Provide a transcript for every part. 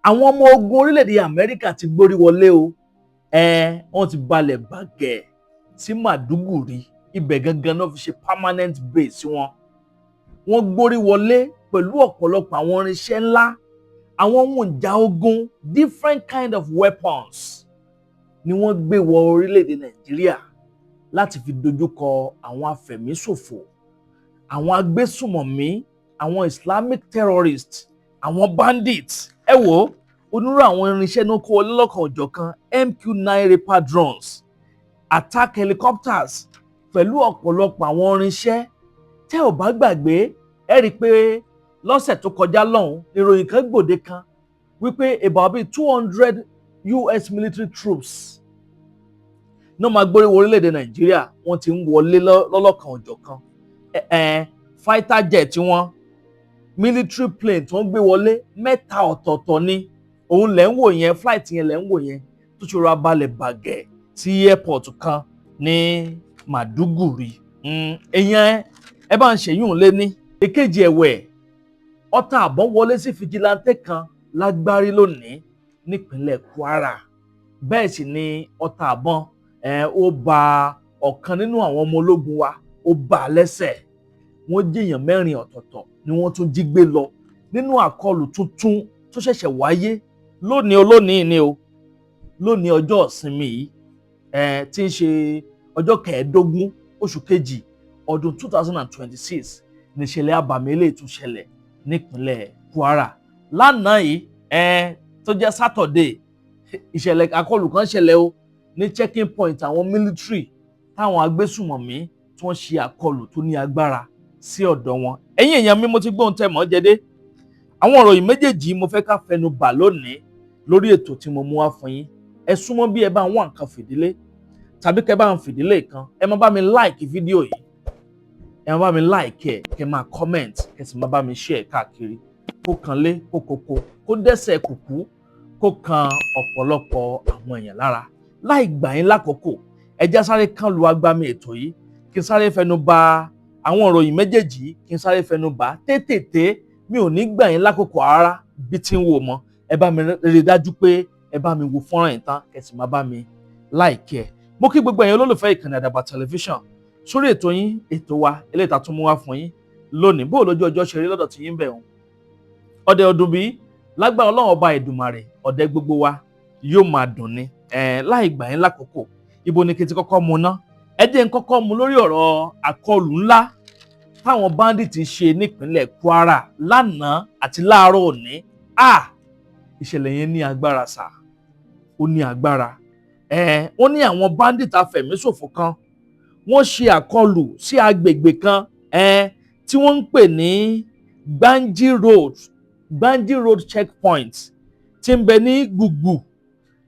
àwọn ọmọ ogun orílẹ̀-èdè Amẹ́ríkà ti gbórí wọlé o. Wọ́n ti balẹ̀ bàgẹ́ sí Maiduguri, ibẹ̀ gangan náà fi ṣe permanent base wọn. Wọ́n gbórí wọlé pẹ̀lú ọ̀pọ̀lọpọ̀ àwọn irinṣẹ́ ńlá, àwọn ohun ìjà ogun, different kind of weapons ni wọ́n gbé wọ orílẹ̀-èdè Nàìjíríà láti fi dojúkọ àwọn afẹ̀míṣòfò, àwọn agbésùmọ̀mí, àwọn Islamic terrorists, àwọn bandits. Ẹ wò ó, onírú àwọn irinṣẹ́ ní kó wọlé lọ́kàn òjọ̀kan, MQ-9 Reaper drones, attack helicopters, pẹ̀lú ọ̀pọ̀lọpọ̀ àwọn irinṣẹ́. Tẹ́ ò bá gbàgbé, ẹ rí i pé lọ́sẹ̀ tó kọjá lọ́hùn, ìròyìn kan gbòde kan wípé about 200 US military troops náà máa gbórí wọ orílẹ̀-èdè Nàìjíríà. Wọ́n ti ń wọlé lọ́lọ́kan òjọ̀kan. Fighter jet wọn, military plane tí wọ́n gbé wọlé 3 ọ̀tọ̀ọ̀tọ̀ ni. Òun lẹ̀ ń wò yẹn, flight yẹn lẹ̀ ń wò yẹn tó ṣe ra balẹ̀ bàgẹ́ sí airport kan ní Maiduguri. Èèyàn ẹ bá ń ṣèyún lé ní. Èkejì ẹ̀wẹ̀, ọta àbọ̀n wọlé sí fìjìláńtẹ́ kan lágbárí lónìí nípínlẹ̀ Kwara. Bẹ́ẹ̀ sì ni ọta àbọ̀n ó ba ọ̀kan nínú àwọn ọmọ ológun wa, ó bà á lẹ́sẹ̀. Wọ́n jíyàn 4 ọ̀tọ̀ọ̀tọ̀ ni wọ́n tún jí gbé lọ nínú àkọlù tuntun tó ṣẹ̀ṣẹ̀ wáyé lónìí ni o. Lónìí ọjọ́ ìsinmi yìí tí ń ṣe ọjọ́ 15 oṣù kejì ọdún 2026 ní ìṣẹ̀lẹ̀ abàmì eléyìí tún ṣẹlẹ̀ nípínlẹ̀ Kwara. Lánàá yìí tó jẹ́ Saturday, ìṣẹ̀lẹ̀ àkọlù kan ṣẹlẹ̀ o ní checking point àwọn military táwọn agbésùmọ̀mí tí wọ́n ṣe àkọlù tó ní agbára sí ọ̀dọ̀ wọn. Ẹ̀yin èèyàn mi, mo ti gbóhùn tẹ́ mọ́ jẹ́dé. Àwọn ìròyìn méjèèjì mo fẹ́ ká fẹnu bà lónìí lórí ètò tí mo mú wá fún yín. Ẹ súnmọ́ bí ẹ bá ń wá nǹkan fìdílé tàbí kẹ́ bá ń fìdílé kan. Ẹ máa bá mi like fídíò yìí. Ẹ máa bá mi like kẹ́ máa comment, kẹ́ sì máa bá mi share káàkiri. Kó kan lé, kó koko, kó dẹ́sẹ̀ kùkú, kó kan ọ̀pọ̀lọpọ̀ àwọn èèyàn lára. Láì gbà yín lákòókò, ẹ já sáré kan lu agbami ètò yìí kí n sáré fẹnu bà àwọn ìròyìn méjèèjì, kí n sáré fẹnu bà tètè. Mi ò ní gbà yín lákòókò rárá bí tí ń wò mọ́. Ẹ bá mi rí dájú pé ẹ bá mi wo fọ́nrán yìí tán, kẹ́ sì máa bá mi like ẹ̀. Mo kí gbogbo ẹ̀yin olólùfẹ́ ìkànnì Àdàbà tẹlifíṣàn sórí ètò yín, ètò wa eléyìí tá tún mú wá fún yín lónìí. Bó lójú ọjọ́ ṣe rí lọ́dọ̀ tí yín bẹ̀ wọ́n. Ọdẹ ọdún bí lágbára Ọlọ́run ọba Èdùmàrè, ọdẹ gbogbo wa yóò máa dùn ní. Láì gbà yín lákòókò, ibo ni kí n ti kọ́kọ́ mu ná. Ẹ jẹ́ n kọ́kọ́ mu lórí ọ̀rọ̀ àkọlù ńlá táwọn bandit ṣe nípínlẹ̀ Kwara lánàá àti láàárọ̀ òní. Ìṣẹ̀lẹ̀ yẹn ní agbára sà, ó ní agbára. Wọ́n ní àwọn bandit afẹ̀míṣòfò kan wọ́n ṣe àkọlù sí agbègbè kan tí wọ́n ń pè ní Gbanji Road checkpoint tí ń bẹ ní Gbùgbù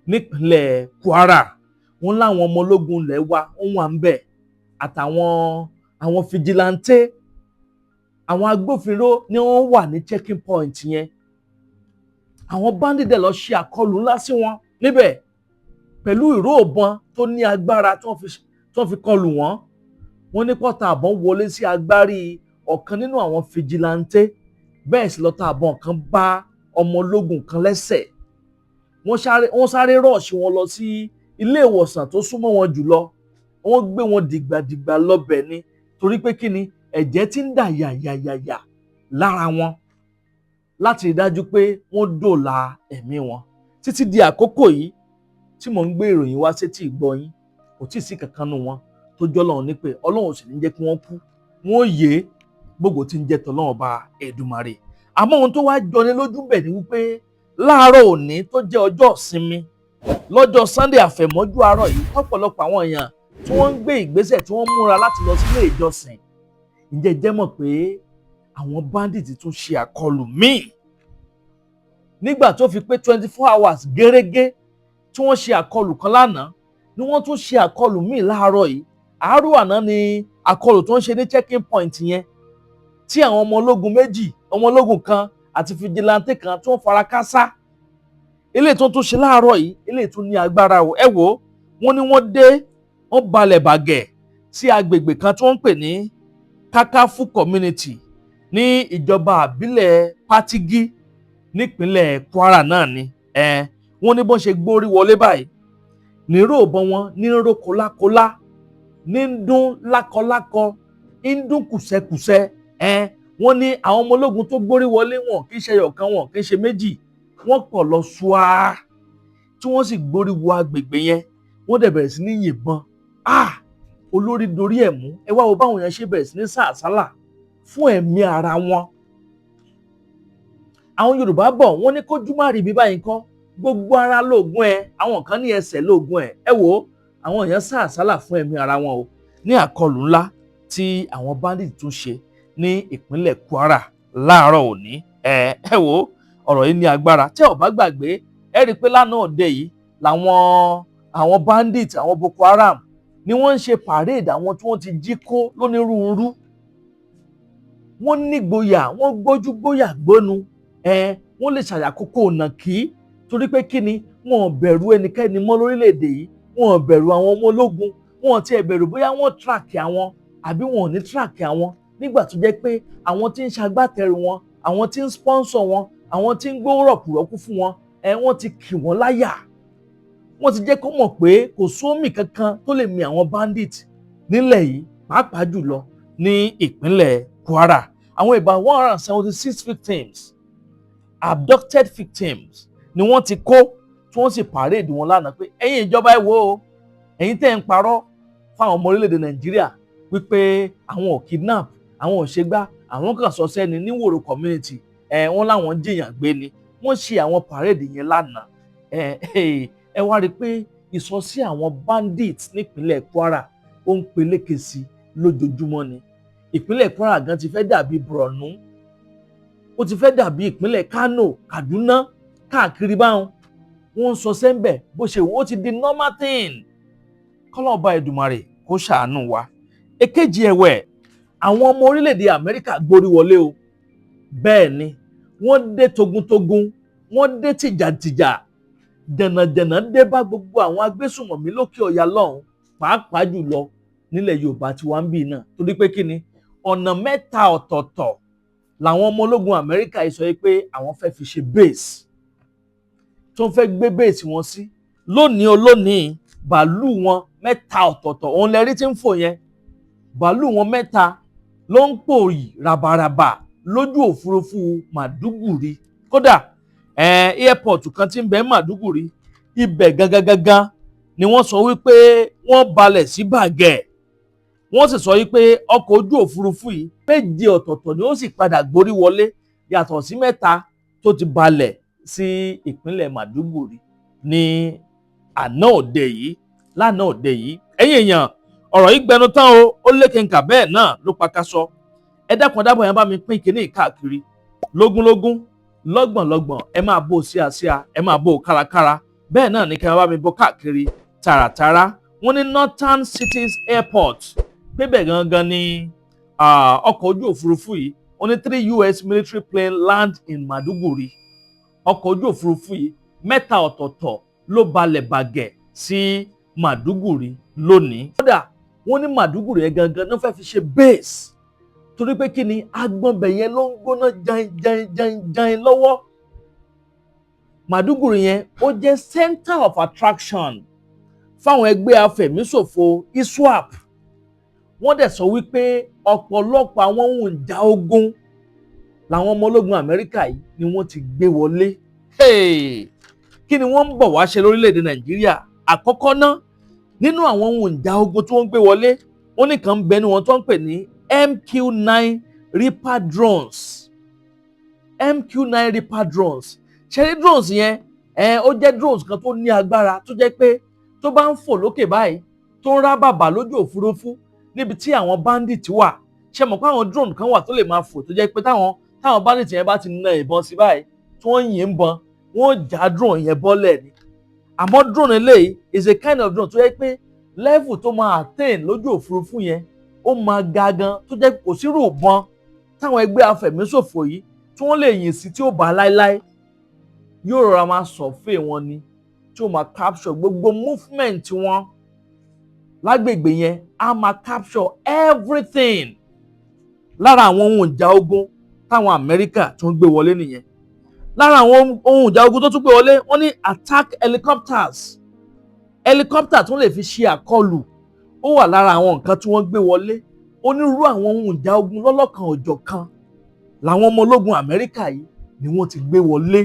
nípínlẹ̀ Kwara. Wọ́n láwọn ọmọ ológun ilẹ̀ wa wọ́n wà ń bẹ̀ àtàwọn fìjìláńtẹ́, àwọn agbófinró ni wọ́n wà ní checking point yẹn. Àwọn bandit dẹ̀ lọ ṣe àkọlù ńlá sí wọn níbẹ̀ pẹ̀lú ìró ìbọn tó ní agbára tí wọ́n fi kọlù wọ́n. Wọ́n ní pọ́tà àbọ̀n wọlé sí agbárí ọ̀kan nínú àwọn fìjìláńtẹ́. Bẹ́ẹ̀ sì lọ́tà àbọ̀n kan bá ọmọ ológun kan lẹ́sẹ̀. Wọ́n sáré rọ̀ọ̀ṣì wọn lọ sí ilé ìwòsàn tó súnmọ́ wọn jùlọ. Wọ́n gbé wọn dìgbàdìgbà lọ́bẹ̀ ni torí pé kí ni, ẹ̀jẹ̀ ti ń dà yàyàyàyà lára wọn láti rí dájú pé wọ́n dòòlà ẹ̀mí wọn. Títí di àkókò yìí tí mò ń gbé ìròyìn wá sétí ìgbọ́ yín, kò tí ì sí kankan nù wọn tó jọ́ Ọlọ́run ní pé Ọlọ́run sì ní jẹ́ kí wọ́n kú. Wọ́n yé gbogbo tí ń jẹ́ tọ́lọ́run ọba Èdùmàrè. Àmọ́ ohun tó wá jọni lójú bẹ̀ ni wípé láàárọ̀ òní tó jẹ́ ọjọ́ ìsinmi, lọ́jọ́ Sunday àfẹ̀mọ́jú àárọ̀ yìí, ọ̀pọ̀lọpọ̀ àwọn èèyàn tí wọ́n ń gbé ìgbésẹ̀ tí wọ́n múra láti lọ sílé ìjọsìn. Ǹjẹ́ jẹ́ mọ̀ pé àwọn bandit tún ṣe àkọlù míì nígbà tó fi pé 24 hours gẹ́rẹ́gẹ́ tí wọ́n ṣe àkọlù kan lánàá ni wọ́n tún ṣe àkọlù míì láàárọ̀ yìí. Àárọ̀ àná ni àkọlù tó ń ṣe ní checking point yẹn tí àwọn ọmọ ológun méjì, ọmọ ológun kan àti fìjìláńtẹ́ kan tí wọ́n fara káásá. Eléyìí tó tún ṣe láàárọ̀ yìí, eléyìí tún ní agbára o. Ẹ wò ó, wọ́n ní wọ́n balẹ̀ bàgẹ́ sí agbègbè kan tí wọ́n ń pè ní Kakafu community ní ìjọba àbílẹ̀ Patigi nípínlẹ̀ Kwara náà ni wọ́n ní bọ́n ṣe gbórí wọlé báyìí nírò ọ̀bọ̀n wọn ní ró kólákólá ní ń dún lákọlákọ ń dún kùsẹkùsẹ wọ́n ní àwọn ọmọ ológun tó gbórí wọlé wọn kì í ṣe ẹyọ̀kan wọn kì í ṣe méjì wọ́n pọ̀ lọ ṣùá tí wọ́n sì gbórí wọ agbègbè yẹn wọ́n dẹ̀ bẹ̀rẹ̀ sí ní yìnbọn olórí dorí ẹ̀ mú ẹ wá wo báwọn yẹn ṣe bẹ̀rẹ̀ sí ní sàásálà fún ẹ̀mí ara wọn. àwọn Yorùbá bọ̀ wọ́n ní kójú má rí bí báyìí kọ́ gbogbo ara lóògùn ẹ̀ àwọn kan ní ẹsẹ̀ lóògùn ẹ̀ ẹ wò ó àwọn èèyàn sàásálà fún ẹ̀mí ara wọn o ní àkọlù ńlá tí àwọn bandit tún ṣe ní ìpínlẹ̀ Kwara láàárọ̀ òní ẹ wò ọ̀rọ̀ yìí ní agbára tẹ́ ò bá gbàgbé ẹ rí i pé lánàá òde yìí làwọn bandit àwọn Boko Haram ni wọ́n ń ṣe parade àwọn tí wọ́n ti jí kó lónírúurú wọ́n nígboyà wọ́n gbójú gbóyà gbónu wọ́n lè ṣàyàkókò ọ̀nà kí torí pé kí ni wọn ò bẹ̀rù ẹnikẹ́ni mọ́ lórílẹ̀‐èdè yìí wọn ò bẹ̀rù àwọn ọmọ ológun wọn ò tiẹ̀ bẹ̀rù bóyá wọ́n tíráàkì àwọn àbí wọn ò ní tíráàkì àwọn nígbà tó jẹ́ pé àwọn tí ń ṣagbátẹrù wọn àwọn tí ń sponsor wọn àwọn tí ń gbówó rọ̀kùrọ̀kù fún wọn wọ́n ti kì wọ́n láyà wọ́n ti jẹ́ kó mọ̀ pé kò sómì kankan tó lè mì àwọn bandit nílẹ̀ yìí pàápàá jùlọ ní ìpínlẹ̀ Kwara àwọn ìbá 176 victims abducted victims ni wọ́n ti kó tí wọ́n sì parade wọn lánàá pé ẹ̀yin ìjọba ẹ wò ó ẹ̀yin tẹ́ ń parọ́ fáwọn ọmọ orílẹ̀-èdè Nàìjíríà wípé àwọn ò kidnap àwọn ò ṣègbà àwọn kan sọ sẹ́ni ní Wòrò community wọ́n láwọn jìyàn gbé ni wọ́n ṣe àwọn parade yẹn lánàá ẹ wá rí i pé ìsọsí àwọn bandit nípínlẹ̀ Kwara ó ń peléke sí lójoojúmọ́ ni ìpínlẹ̀ Kwara gan ti fẹ́ dàbí Borno ó ti fẹ́ dàbí ìpínlẹ̀ Kano Kaduna káàkiri báwọn wọ́n ń sọ sẹ́ńbẹ̀ bó ṣe wò ó ti di normal thing kọ́lọ́ọ̀bá Èdùmàrè kó ṣàánú wa. èkejì ẹ̀wẹ̀ àwọn ọmọ orílẹ̀-èdè Amẹ́ríkà gborí wọlé o bẹ́ẹ̀ ni wọ́n dé togun-togun wọ́n dé tìjàtìjà dẹ̀nàdẹ̀nà dé bá gbogbo àwọn agbésùnmọ̀mí lókè ọ̀yà lọ́hùn pàápàá jùlọ nílẹ̀ Yorùbá tí wọ́n ń bì náà torí pé kí ni ọ̀nà mẹ́ta ọ̀tọ̀ọ̀tọ̀ làwọn ọmọ ológun Amẹ́ríkà yìí sọ pé àwọn fẹ́ fi ṣe base tó ń fẹ́ gbé base wọn sí lónìí olónìí bàálù wọn mẹ́ta ọ̀tọ̀ọ̀tọ̀ òun lẹ́rí tí ń fò yẹn bàálù wọn mẹ́ta ló ń pòyì ràbàràbà lójú òfurufú Maiduguri kódà airport kan tí ń bẹ Maiduguri ibẹ̀ gangan ni wọ́n sọ wípé wọ́n balẹ̀ sí bàgẹ́ wọ́n sì sọ wípé ọkọ̀ ojú òfurufú yìí méje ọ̀tọ̀ọ̀tọ̀ ni ó sì padà gborí wọlé yàtọ̀ sí mẹ́ta tó ti balẹ̀ sí ìpínlẹ̀ Maiduguri ní àná òde yìí lánàá òde yìí ẹ̀yin èèyàn ọ̀rọ̀ yìí gbẹnu tán o ó lékenkà bẹ́ẹ̀ náà ló pakasọ ẹ dákun dábọ̀ yẹn bá mi pín kínní káàkiri lógúnlógún lọ́gbọ̀nlọ́gbọ̀n ẹ máa bó síasíá ẹ máa bó kárakára bẹ́ẹ̀ náà ní kí wọ́n bá mi bó káàkiri tààràtàrà wọ́n ní Northern Cities Airport pébẹ̀ gangan ni ọkọ̀ ojú òfurufú yìí wọ́n ní 3 US military plane land in Maiduguri ọkọ̀ ojú òfurufú yìí mẹ́ta ọ̀tọ̀ọ̀tọ̀ ló balẹ̀ bàgẹ́ sí Maiduguri lónìí. kódà wọ́n ní Maiduguri yẹn gangan ló fẹ́ fi ṣe base torí pé kí ni agbọ̀nbẹ̀ yẹn ló ń gbóná jain lọ́wọ́. Maiduguri yẹn ó jẹ́ center of attraction fáwọn ẹgbẹ́ afẹ̀míṣòfò ISWAP wọ́n dẹ̀ sọ wípé ọ̀pọ̀lọpọ̀ àwọn ohun ìjà ogun làwọn ọmọ ológun Amẹ́ríkà yìí ni wọ́n ti gbé wọlé. kí ni wọ́n ń bọ̀ wá ṣe lórílẹ̀‐èdè Nàìjíríà àkọ́kọ́ ná nínú àwọn ohun ìjà ogun tí wọ́n gbé wọlé wọ́n ní kan bẹ ní wọn tó ń pè ní MQ-9 Reaper drones MQ-9 Reaper drones ṣẹ́rí drones yẹn ó jẹ́ drones kan tó ní agbára tó jẹ́ pé tó bá ń fò lókè báyìí tó ń rá bàbà lójú òfurufú níbi tí àwọn bandit wà ṣe mọ̀ pé àwọn drone kan wà tó lè máa fò tó jẹ́ pé táwọn bandit yẹn bá ti na ìbọn sí báyìí tí wọ́n yìn bọn wọ́n já drone yẹn bọ́lẹ̀ ni àmọ́ drone eléyìí is a kind of drone tó jẹ́ pé level tó máa attain lójú òfurufú yẹn ó máa ga gan tó jẹ́ kò sí rògbòn táwọn ẹgbẹ́ afẹ̀míṣòfò yìí tí wọ́n lè yìn sí tí ó bá láéláé yóò rọra máa survey wọn ni tí ó máa capture gbogbo movement wọn lágbègbè yẹn á máa capture everything lára àwọn ohun ìjà ogun táwọn Amẹ́ríkà tó ń gbé wọlé nìyẹn lára àwọn ohun ìjà ogun tó tún gbé wọlé wọ́n ní attack helicopters helicopter tún lè fi ṣe àkọlù ó wà lára àwọn nǹkan tí wọ́n gbé wọlé onírúurú àwọn ohun ìjà ogun lọ́lọ́kan òjọ̀kan làwọn ọmọ ológun Amẹ́ríkà yìí ni wọ́n ti gbé wọlé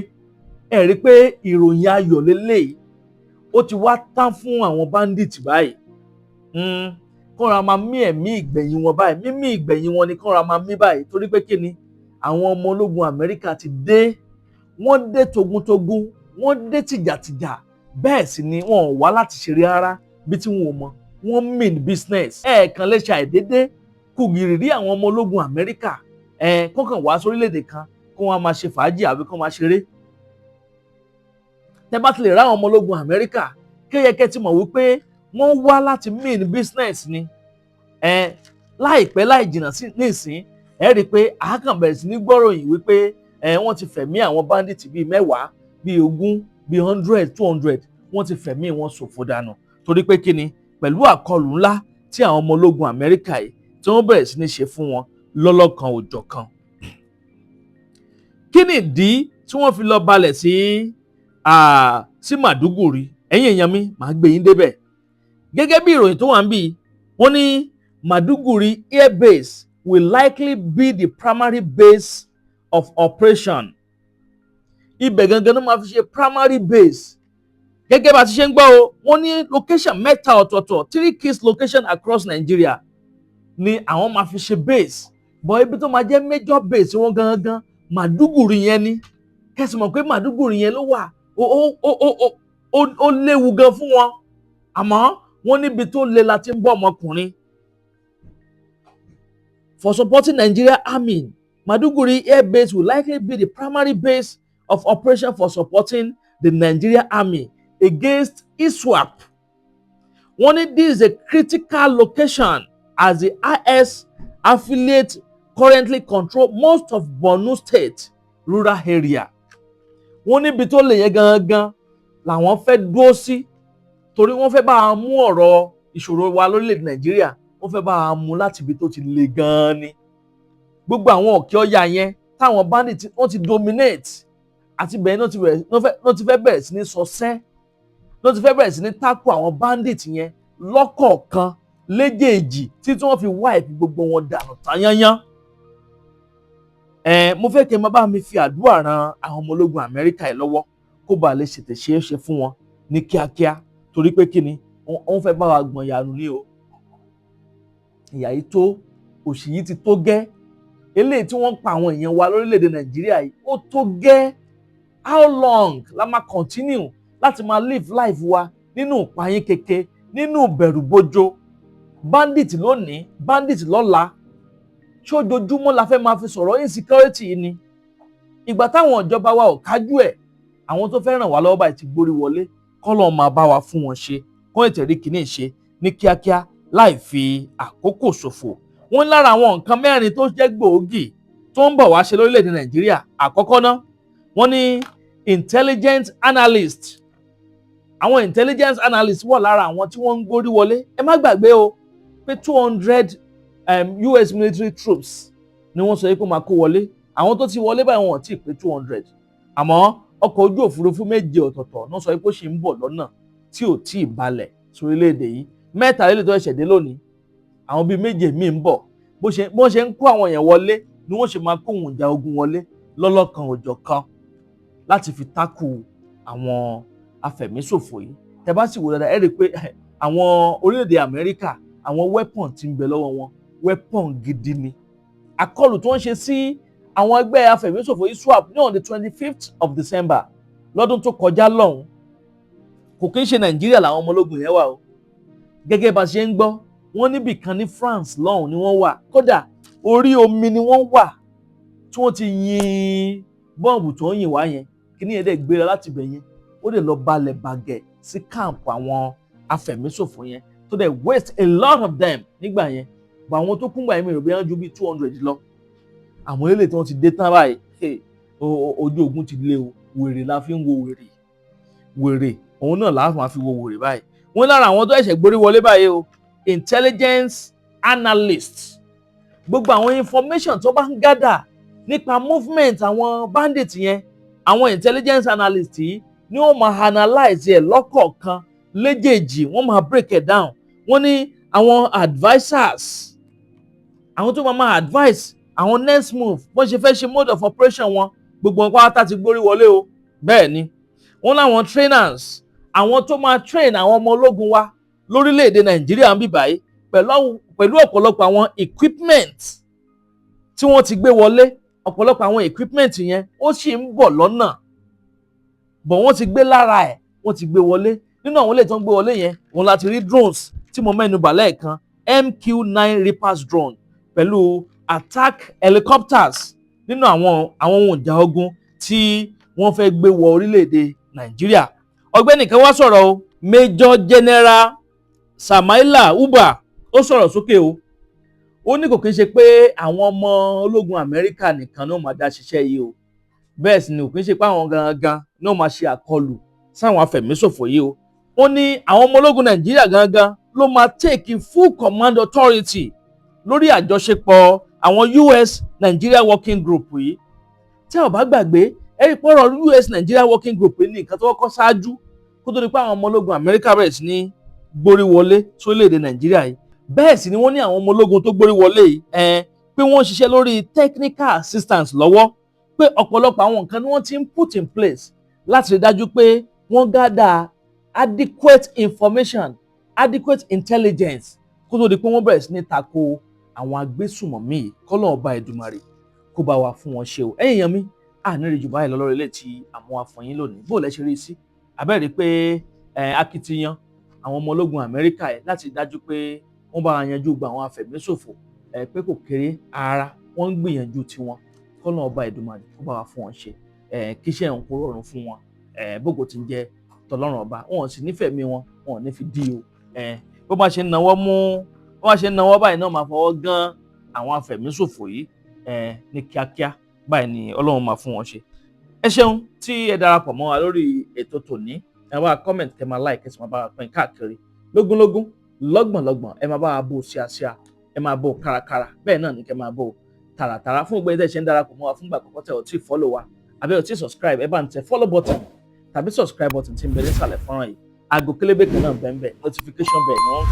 ẹ rí pé ìròyìn ayọ̀ lélẹ́yìí ó ti wá tán fún àwọn bandit báyìí kọ́ra máa mí ẹ̀mí ìgbẹ̀yìn wọn báyìí mímí ìgbẹ̀yìn wọn ni kọ́ra máa mí báyìí torí pé kí ni àwọn ọmọ ológun Amẹ́ríkà ti dé wọ́n dé togun-togun wọ́n dé tìjàtìjà bẹ́ẹ̀ sì ni wọ́n ò wá láti ṣeré rárá bí tí wọn ò mọ wọ́n mean business ẹ̀ẹ̀kan lè ṣàìdédé kùgìrì rí àwọn ọmọ ológun Amẹ́ríkà kọ́kàn wá sórílẹ̀-èdè kan kó wọ́n máa ṣe fàájì àbí kó máa ṣeré tẹ́ bá ti lè rá àwọn ọmọ ológun Amẹ́ríkà kéyẹkẹ́ ti mọ̀ wípé wọ́n wá láti mean business ni láìpẹ́ láì jìnnà sí nísìn ẹ rí i pé àákàn bẹ̀rẹ̀ sí ní gbọ́ròyìn wípé wọ́n ti fẹ̀mí àwọn bandit bíi 10 bíi 20 bíi 100 200 wọ́n ti fẹ̀mí wọn ṣòfò dànù torí pé kí ni pẹ̀lú àkọlù ńlá tí àwọn ọmọ ológun Amẹ́ríkà yìí tí wọ́n bẹ̀rẹ̀ sí ní ṣe fún wọn lọ́lọ́kan òjọ̀kan. Kí ni ìdí tí wọ́n fi lọ balẹ̀ sí Maiduguri ẹ̀yin èèyàn mi màá gbé yín débẹ̀ gẹ́gẹ́ bí ìròyìn tó wà ń bí wọ́n ní Maiduguri air base will likely be the primary base of operation. Ibẹ̀ gangan ló máa fi ṣe primary base. Gẹ́gẹ́ bá ti ṣe ń gbọ́ o, wọ́n ní location 3 ọ̀tọ̀ọ̀tọ̀ 3 key locations across Nigeria ni àwọn máa fi ṣe base. Bọ̀ ibi tó máa jẹ́ major base wọn gangan Maiduguri yẹn ni. Kẹ́sì mọ̀ pé Maiduguri yẹn ló wà ó léwu gan fún wọn. Àmọ́ wọ́n níbi tó le la ti ń bọ́ ọmọkùnrin. For supporting Nigeria Army, Maiduguri Air Base will likely be the primary base of operation for supporting the Nigeria Army against ISWAP. Wọ́n ní this is a critical location as the IS affiliate currently control most of Borno State rural area. Wọ́n níbi tó lè yẹ gangan làwọn fẹ́ dúró sí torí wọ́n fẹ́ bá a mú ọ̀rọ̀ ìṣòro wa lórílẹ̀‐èdè Nàìjíríà wọ́n fẹ́ bá a mú láti ibi tó ti le gan-an ni. Gbogbo àwọn òkè ọya yẹn táwọn bandit wọ́n ti dominate àti bẹ́ẹ̀ náà ti fẹ́ bẹ̀rẹ̀ sí ní sọsẹ́ náà ti fẹ́ bẹ̀rẹ̀ sí ní tákù àwọn bandit yẹn lọ́kọ̀ọ̀kan léjèèjì tí wọ́n fi wipe gbogbo wọn dànù tán yányán. Mo fẹ́ kí ẹ máa bá mi fi àdúrà ran àwọn ọmọ ológun Amẹ́ríkà yìí lọ́wọ́ kó bàa lè ṣètè ṣeéṣe fún wọn ní kíákíá torí pé kí ni wọ́n fẹ́ bá wa gbọ̀n yàrá ní o. Ìyà yìí tó òṣì yìí ti tó gẹ́ eléyìí tí wọ́n ń pa àwọn èèyàn wa lórílẹ̀‐èdè Nàìjíríà yìí ó tó gẹ́. How long la máa continue láti máa live life wa nínú ìpayín keke nínú bẹ̀rù bojo bandit lónìí bandit lọ́la ṣé ojoojúmọ́ la fẹ́ máa fi sọ̀rọ̀ insecurity yìí ni. Ìgbà táwọn ìjọba wa ò kájú ẹ̀ àwọn tó fẹ́ ràn wá lọ́wọ́ báyìí ti gbórí wọlé kọ́lọ́n máa bá wa fún wọn ṣe kó ètè rí kìíní ṣe ní kíákíá láì fi àkókò ṣòfò. Wọ́n lára àwọn nǹkan 4 tó jẹ́ gbòógì tó ń bọ̀ wá ṣe lórílẹ̀‐èdè Nàìjíríà. Àkọ́kọ́ ná wọ́n ní intelligence analyst. Àwọn intelligence analyst wà lára àwọn tí wọ́n ń gbórí wọlé. Ẹ má gbàgbé o pé 200 US military troops ni wọ́n sọ pé kó máa kó wọlé. Àwọn tó ti wọlé báyìí wọn ò tí ì pé 200. Àmọ́ ọkọ̀ ojú òfurufú 7 ọ̀tọ̀ọ̀tọ̀ náà sọ pé ó ṣì ń bọ̀ lọ́nà tí ò tí ì balẹ̀ sórílẹ̀-èdè yìí. 3 lélẹ̀ tó ṣẹ̀ṣẹ̀ dé lónìí. Àwọn bíi 7 míì ń bọ̀. Bó ṣe ń kó àwọn èèyàn wọlé ni wọ́n ṣe máa kó ohun ìjà ogun wọlé lọ́lọ́kan òjọ̀kan láti fi tákù àwọn afẹ̀míṣòfò yìí. Tẹ́ bá sì wò dáadáa ẹ rí i pé àwọn orílẹ̀-èdè Amẹ́ríkà àwọn weapon tí ń bẹ lọ́wọ́ wọn weapon gidi ni. Àkọlù tó ń ṣe sí àwọn ẹgbẹ́ afẹ̀míṣòfò ISWAP ní on the 25th of December lọ́dún tó kọjá lọ́hùn kò kí ń ṣe Nàìjíríà làwọn ọmọ ológun yẹn wà o. Gẹ́gẹ́ bá ṣe ń gbọ́ wọ́n níbì kan ní France lọ́hùn ni wọ́n wà kódà orí omi ni wọ́n wà tí wọ́n ti yin bọ́ọ̀bù tó ń yìn wá yẹn kí ní ẹ̀dẹ̀ gbéra láti bẹ̀ yẹn ó dẹ̀ lọ balẹ̀ bàgẹ̀ sí káàmpù àwọn afẹ̀míṣòfò yẹn tó dẹ̀ waste a lot of them nígbà yẹn bọ̀ àwọn tó kúngbà yẹn mi rò bí wọ́n ju bí 200 lọ. Àwọn eléyìí tí wọ́n ti dé tán báyìí ojú ogun ti lé o wèrè la fi ń wo wèrè òun náà la máa fi wo wèrè báyìí. Wọ́n lára àwọn tó ẹ̀ṣẹ̀ gborí wọlé báyìí o intelligence analyst gbogbo àwọn information tó bá ń gather nípa movement àwọn bandit yẹn àwọn intelligence analyst yìí ni wọ́n máa analyse ẹ̀ lọ́kọ̀ọ̀kan léjèèjì, wọ́n máa break it down. Wọ́n ní àwọn advisers, àwọn tó máa advise àwọn next move bó ṣe fẹ́ ṣe mode of operation wọn, gbogbo wọn pátá ti gbórí wọlé o. Bẹ́ẹ̀ ni wọ́n láwọn trainers, àwọn tó máa train àwọn ọmọ ológun wa lórílẹ̀‐èdè Nàìjíríà ń bì báyìí pẹ̀lú ọ̀pọ̀lọpọ̀ àwọn equipment tí wọ́n ti gbé wọlé. Ọ̀pọ̀lọpọ̀ àwọn equipment yẹn ó sì ń bọ̀ lọ́nà, bọ̀ wọ́n ti gbé lára ẹ̀, wọ́n ti gbé wọlé. Nínú àwọn ilé tó ń gbé wọlé yẹn òun láti rí drones tí mo mẹ́nu bà lẹ́ẹ̀kan, MQ-9 Reapers drone pẹ̀lú attack helicopters nínú àwọn ohun ìjà ogun tí wọ́n fẹ́ gbé wọ orílẹ̀-èdè Nàìjíríà. Ọ̀gbẹ́ni kan wá sọ̀rọ̀ o, Major General Samaila Uba ó sọ̀rọ̀ sókè o. Ó ní kò kí ń ṣe pé àwọn ọmọ ológun Amẹ́ríkà nìkan ló máa dá ṣiṣẹ́ yìí o, bẹ́ẹ̀ sì ni kò kí ń ṣe pé àwọn gangan ló máa ṣe àkọlù sáwọn afẹ̀míṣòfò yìí o. Ó ní àwọn ọmọ ológun Nàìjíríà gangan ló máa take full command authority lórí àjọṣepọ̀ àwọn US Nigeria Working Group yìí. Tí a ò bá gbàgbé, ẹ̀rí pọ̀rọ̀ US Nigeria Working Group yìí ní nǹkan tó kọ́kọ́ ṣáájú kó tó di pé àwọn ọmọ ológun Amẹ́ríkà bẹ̀rẹ̀ sí ní gbórí wọlé sórílẹ̀-èdè Nàìjíríà yìí. Bẹ́ẹ̀ sì ni wọ́n ní àwọn ọmọ ológun tó gbórí wọlé yìí pé wọ́n ń ṣiṣẹ́ lórí technical assistance lọ́wọ́, pé ọ̀pọ̀lọpọ̀ àwọn nǹkan ni wọ́n ti ń put in place láti rí dájú pé wọ́n gather adequate information, adequate intelligence kó tó di pé wọ́n bẹ̀rẹ̀ sí ní tako àwọn agbésùmọ̀mí. Kọ́lọ́run Ọba Èdùmàrè kó bá wa fún wọn ṣe o. Ẹ̀yin èèyàn mi, àníri jù báyìí lọ́lọ́rọ̀ ilé tí àmọ́ àfọyín lónìí. Bó lẹ ṣe rí sí? Àbẹ́rẹ́ pé akitiyan àwọn ọmọ ológun Amẹ́ríkà ẹ̀ láti dájú pé wọ́n bá yanjú gba àwọn afẹ̀míṣòfò pé kò kéré ara, wọ́n ń gbìyànjú tiwọn. Kọ́lọ́run Ọba Èdùmàrè kó bá wa fún wọn ṣe, kíṣẹ́ òun kó rọrùn fún wọn, bógo ti ń jẹ́ tọlọ́run ọba. Wọn ò sì nífẹ̀ẹ́ mi wọn, wọn ò ní fi dí o. Bó bá ṣe ń nawọ́ báyìí náà máa fọwọ́ gán àwọn afẹ̀míṣòfò yìí ní kíákíá báyìí ni Ọlọ́run máa fún wọn ṣe. Ẹ ṣeun tí ẹ darapọ̀ mọ́ wa lórí ètò tòní. Ẹ bá comment, ẹ máa like, ẹ sì máa bá wa pín káàkiri lógúnlógún, lọ́gbọ̀nlọ́gbọ̀n. Ẹ máa bá wa bò síasíá, ẹ máa bò kárakára, bẹ́ẹ̀ náà ni kẹ́ máa bò tààràtàrà. Fún gbogbo ẹni tẹ́ ṣe ń darapọ̀ mọ́ wa fúngbà àkọ́kọ́ tẹ́ ò tí follow wa àbí ò tí subscribe, ẹ bá ń tẹ follow button tàbí subscribe button tí ń bẹ nísàlẹ̀ fọ́nrán yìí. Aago kélébé kan náà bẹ́ẹ̀ notification bell ni wọ́n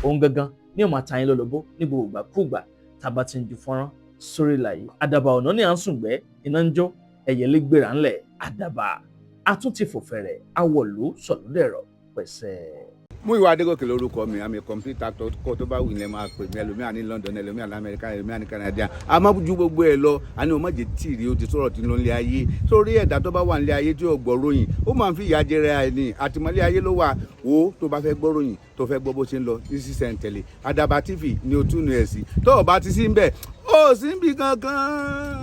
òun gangan ní ó máa ta yín lólobó ní gbogbo ìgbàkúùgbà tàbá ti ń ju fọ́nrán sórí ìlà yìí. Àdàbà ọ̀nà ní à ń sùngbẹ́, iná ń jó, ẹ̀yẹlé gbéra ńlẹ̀. Àdàbà àtúntì fòfẹ̀rẹ̀ awọ̀lú sọ̀lúdẹ̀rọ̀ pẹ̀sẹ̀. Múyìwá Adégòkè lórúkọ mi, àmì computer actor kó tó bá wù ní ẹ máa pè mí. Ẹlòmíà ní London, ẹlòmíà ní America, ẹlòmíà ní Canada. Àmọ́ ju gbogbo ẹ lọ, àní o má jẹ́ tìrì o ti sọ̀rọ̀ tí ń lọ nílé ayé. Sórí ẹ̀dá tó bá wà nílé ayé tí ò gbọ́ ròyìn, ó máa ń fi ìyà jẹrẹ ẹni. Àtìmọ́lé ayé ló wà. Wo tó bá fẹ́ gbọ́ ròyìn, tó fẹ́ gbọ́ bó ṣe ń lọ ní sísẹ̀ntẹ̀lé. Àdàbà TV ni o tún nu ẹ̀ sí. Tó o bá ti sí ń bẹ̀, ó sì ń bì kankan.